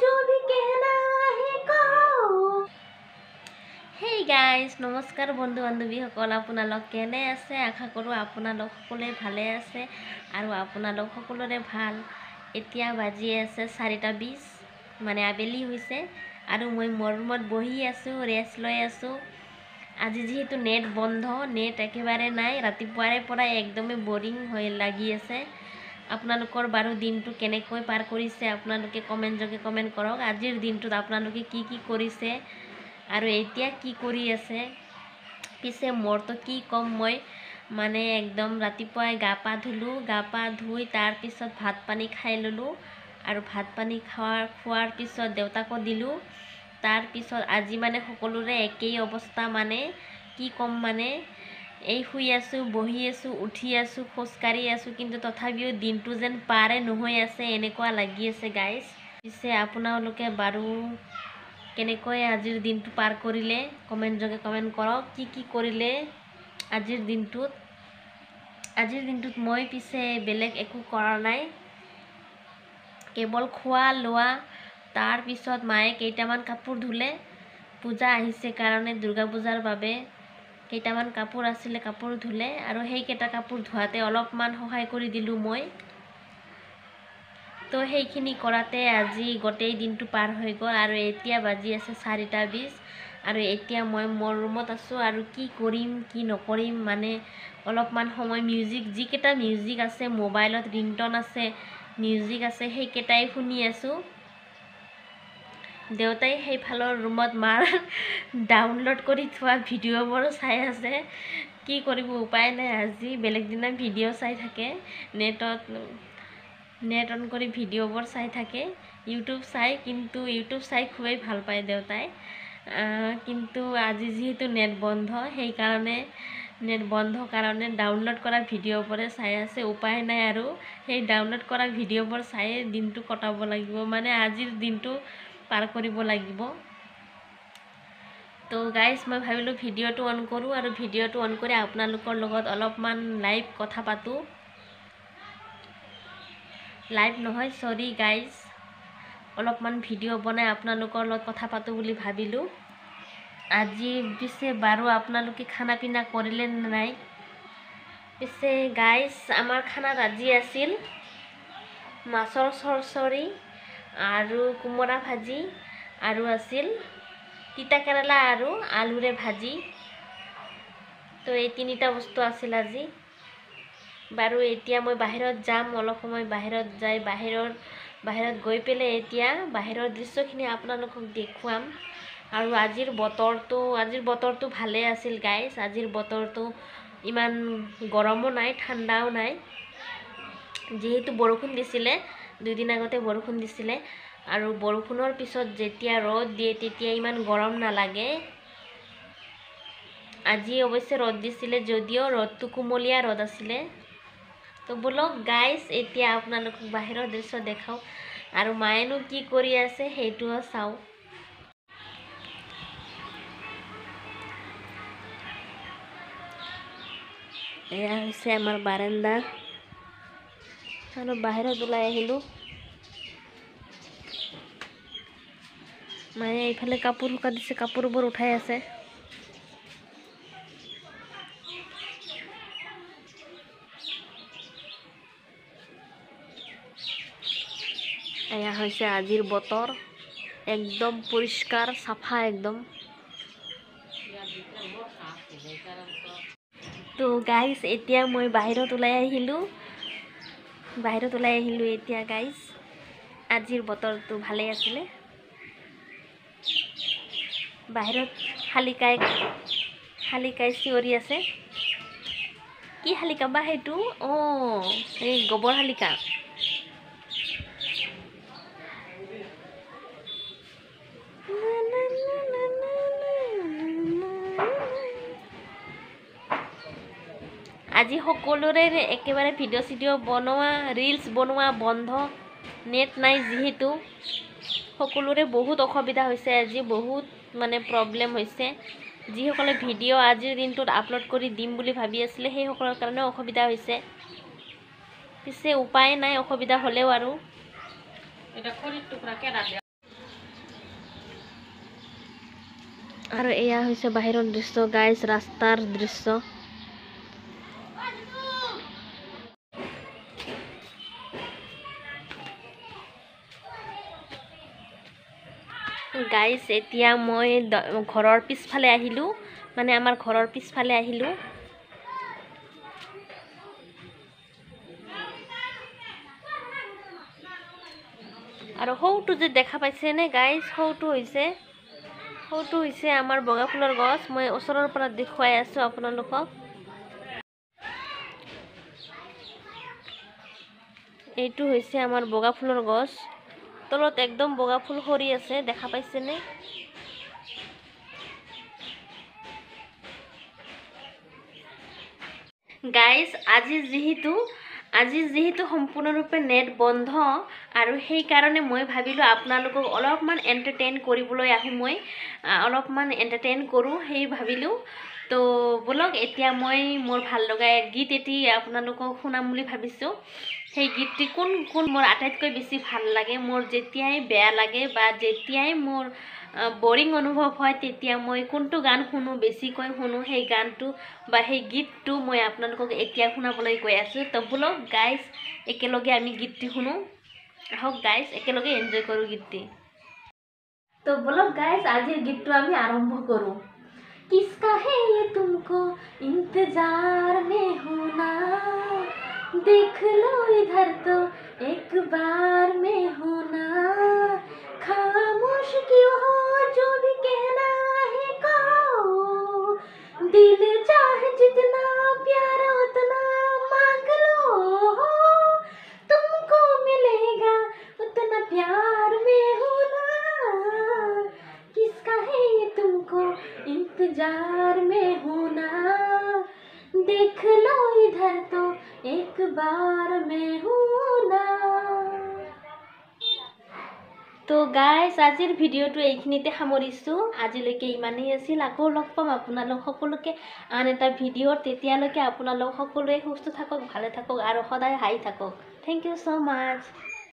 जो भी कहना है कहो। হেই গাইজ, নমস্কাৰ বন্ধু বান্ধৱীসকল, আপোনালোক কেনে আছে? আশা কৰোঁ আপোনালোক সকলোৱে ভালে আছে আৰু আপোনালোক সকলোৰে ভাল। এতিয়া বাজি আছে 4:20, মানে আবেলি হৈছে আৰু মই মোৰ ৰুমত বহি আছোঁ, ৰেষ্ট লৈ আছোঁ। আজি যিহেতু নেট বন্ধ, নেট একেবাৰে নাই, ৰাতিপুৱাৰে পৰা একদমেই বৰিং হৈ লাগি আছে। আপোনালোকৰ বাৰু দিনটো কেনেকৈ পাৰ কৰিছে আপোনালোকে কমেণ্ট যোগে কমেণ্ট কৰক। আজিৰ দিনটোত আপোনালোকে কি কি কৰিছে আৰু এতিয়া কি কৰি আছে। পিছে মোৰতো কি ক'ম, মই মানে একদম ৰাতিপুৱাই গা পা ধুলোঁ, গা পা ধুই তাৰপিছত ভাত পানী খাই ল'লোঁ আৰু ভাত পানী খোৱাৰ পিছত দেউতাকো দিলোঁ। তাৰপিছত আজি মানে সকলোৰে একেই অৱস্থা, মানে কি ক'ম, মানে এই শুই আছোঁ, বহি আছোঁ, উঠি আছোঁ, খোজকাঢ়ি আছোঁ, কিন্তু তথাপিও দিনটো যেন পাৰে নহয় আছে, এনেকুৱা লাগি আছে গাইজ। পিছে আপোনালোকে বাৰু কেনেকৈ আজিৰ দিনটো পাৰ কৰিলে কমেণ্ট যোগে কমেণ্ট কৰক। কি কৰিলে আজিৰ দিনটোত? আজিৰ দিনটোত মই পিছে বেলেগ একো কৰা নাই, কেৱল খোৱা লোৱা। তাৰপিছত মায়ে কেইটামান কাপোৰ ধুলে, পূজা আহিছে কাৰণে, দুৰ্গা পূজাৰ বাবে কেইটামান কাপোৰ আছিলে, কাপোৰ ধুলে আৰু সেইকেইটা কাপোৰ ধোৱাতে অলপমান সহায় কৰি দিলোঁ মই। তো সেইখিনি কৰাতে আজি গোটেই দিনটো পাৰ হৈ গ'ল আৰু এতিয়া বাজি আছে 4:20 আৰু এতিয়া মই মোৰ ৰুমত আছোঁ আৰু কি কৰিম কি নকৰিম, মানে অলপমান সময় যিকেইটা মিউজিক আছে মোবাইলত, ৰিংটন আছে, মিউজিক আছে, সেইকেইটাই শুনি আছোঁ। দেউতাই সেইফালৰ ৰুমত মাৰ ডাউনলোড কৰি থোৱা ভিডিঅ'বোৰ চাই আছে। কি কৰিব, উপায় নাই। আজি বেলেগ দিনা ভিডিঅ' চাই থাকে, নেট অন কৰি ভিডিঅ'বোৰ চাই থাকে, ইউটিউব চাই, কিন্তু ইউটিউব চাই খুবেই ভাল পায় দেউতাই। কিন্তু আজি যিহেতু নেট বন্ধ, নেট বন্ধ কাৰণে ডাউনলোড কৰা ভিডিঅ'বোৰে চাই আছে। উপায় নাই আৰু সেই ডাউনলোড কৰা ভিডিঅ'বোৰ চায়ে দিনটো কটাব লাগিব, মানে আজিৰ দিনটো পাৰ কৰিব লাগিব। তো গাইজ, মই ভাবিলোঁ ভিডিঅ'টো অন কৰোঁ আৰু ভিডিঅ'টো অন কৰি আপোনালোকৰ লগত অলপমান লাইভ কথা পাতোঁ। লাইভ নহয়, চৰি গাইজ, অলপমান ভিডিঅ' বনাই আপোনালোকৰ লগত কথা পাতোঁ বুলি ভাবিলোঁ। আজি পিছে বাৰু আপোনালোকে খানা পিনা কৰিলে নে নাই? পিছে গাইজ, আমাৰ খানাত আজি আছিল মাছৰ চৰচৰি আৰু কোমোৰা ভাজি আৰু আছিল তিতা কেৰেলা আৰু আলুৰে ভাজি। তো এই তিনিটা বস্তু আছিল আজি। বাৰু এতিয়া মই বাহিৰত যাম, অলপ সময় বাহিৰত যাই বাহিৰত গৈ পেলাই এতিয়া বাহিৰৰ দৃশ্যখিনি আপোনালোকক দেখুৱাম। আৰু আজিৰ বতৰটো ভালেই আছিল গাইজ। আজিৰ বতৰটো ইমান গৰমো নাই, ঠাণ্ডাও নাই, যিহেতু বৰষুণ দিছিলে, 2 দিন আগতে বৰষুণ দিছিলে আৰু বৰষুণৰ পিছত যেতিয়া ৰ'দ দিয়ে তেতিয়া ইমান গৰম নালাগে। আজি অৱশ্যে ৰ'দ দিছিলে, যদিও ৰ'দটো কুমলীয়া ৰ'দ আছিলে। তো বলক গাইজ, এতিয়া আপোনালোকক বাহিৰৰ দৃশ্য দেখাওঁ আৰু মায়েনো কি কৰি আছে সেইটোও চাওঁ। এয়া হৈছে আমাৰ বাৰান্দা আৰু বাহিৰত ওলাই আহিলোঁ। মায়ে এইফালে কাপোৰ শুকাই দিছে, কাপোৰবোৰ উঠাই আছে। এয়া হৈছে আজিৰ বতৰ, একদম পৰিষ্কাৰ চাফা একদম। তো গাইজ, এতিয়া মই বাহিৰত ওলাই আহিলোঁ এতিয়া গাইজ। আজিৰ বতৰটো ভালেই আছিলে। বাহিৰত শালিকাই চিঞৰি আছে। কি শালিকা বা সেইটো? অঁ, এই গোবৰ শালিকা। আজি সকলোৰে একেবাৰে ভিডিঅ' বনোৱা, ৰিলছ বনোৱা বন্ধ, নেট নাই যিহেতু। সকলোৰে বহুত অসুবিধা হৈছে আজি, বহুত মানে প্ৰব্লেম হৈছে। যিসকলে ভিডিঅ' আজিৰ দিনটোত আপলোড কৰি দিম বুলি ভাবি আছিলে, সেইসকলৰ কাৰণে অসুবিধা হৈছে। পিছে উপায় নাই, অসুবিধা হ'লেও আৰু আৰু এয়া হৈছে বাহিৰৰ দৃশ্য গাইজ, ৰাস্তাৰ দৃশ্য। গাইজ এতিয়া মই ঘৰৰ পিছফালে আহিলোঁ, মানে আমাৰ ঘৰৰ পিছফালে আহিলোঁ। আৰু সৌটো যে দেখা পাইছেনে গাইজ, সৌটো হৈছে আমাৰ বগা ফুলৰ গছ। মই ওচৰৰ পৰা দেখুৱাই আছোঁ আপোনালোকক। এইটো হৈছে আমাৰ বগা ফুলৰ গছ, তলত একদম বগা ফুল সৰি আছে, দেখা পাইছেনে? গাইজ আজি যিহেতু সম্পূৰ্ণৰূপে নেট বন্ধ, আৰু সেইকাৰণে মই ভাবিলোঁ আপোনালোকক অলপমান এণ্টাৰটেইন কৰিবলৈ মই অলপমান এণ্টাৰটেইন কৰোঁ, সেই ভাবিলোঁ। তো ব'লক এতিয়া মই মোৰ ভাল লগা গীত এটি আপোনালোকক শুনাম বুলি ভাবিছোঁ। সেই গীতটি কোন মোৰ আটাইতকৈ বেছি ভাল লাগে, মোৰ যেতিয়াই বেয়া লাগে বা যেতিয়াই মোৰ বৰিং অনুভৱ হয়, তেতিয়া মই কোনটো গান বেছিকৈ শুনো, সেই গানটো বা সেই গীতটো মই আপোনালোকক এতিয়া শুনাবলৈ গৈ আছোঁ। তো ব'লক গাইজ একেলগে আমি গীতটি শুনো, আহক গাইজ একেলগে এনজয় কৰোঁ গীতটি। তো ব'লক গাইজ আজিৰ গীতটো আমি আৰম্ভ কৰোঁ। किसका है ये तुमको इंतजार में होना, देख लो इधर तो एक बार में होना, खामोश क्यों हो जो भी कहना है कहो, दिल चाहे जितना प्यार उतना मांग लो, तुमको मिलेगा उतना प्यार में होना, किसका है ये तुमको इंतजार में होना, देख लो इधर तो एक बार में होना। তো গাইজ আজিৰ ভিডিঅ'টো এইখিনিতে সামৰিছোঁ। আজিলৈকে ইমানেই আছিল। আকৌ লগ পাম আপোনালোক সকলোকে আন এটা ভিডিঅ'ত। তেতিয়ালৈকে আপোনালোক সকলোৱে সুস্থ থাকক, ভালে থাকক আৰু সদায় হাঁহি থাকক। Thank you so' much.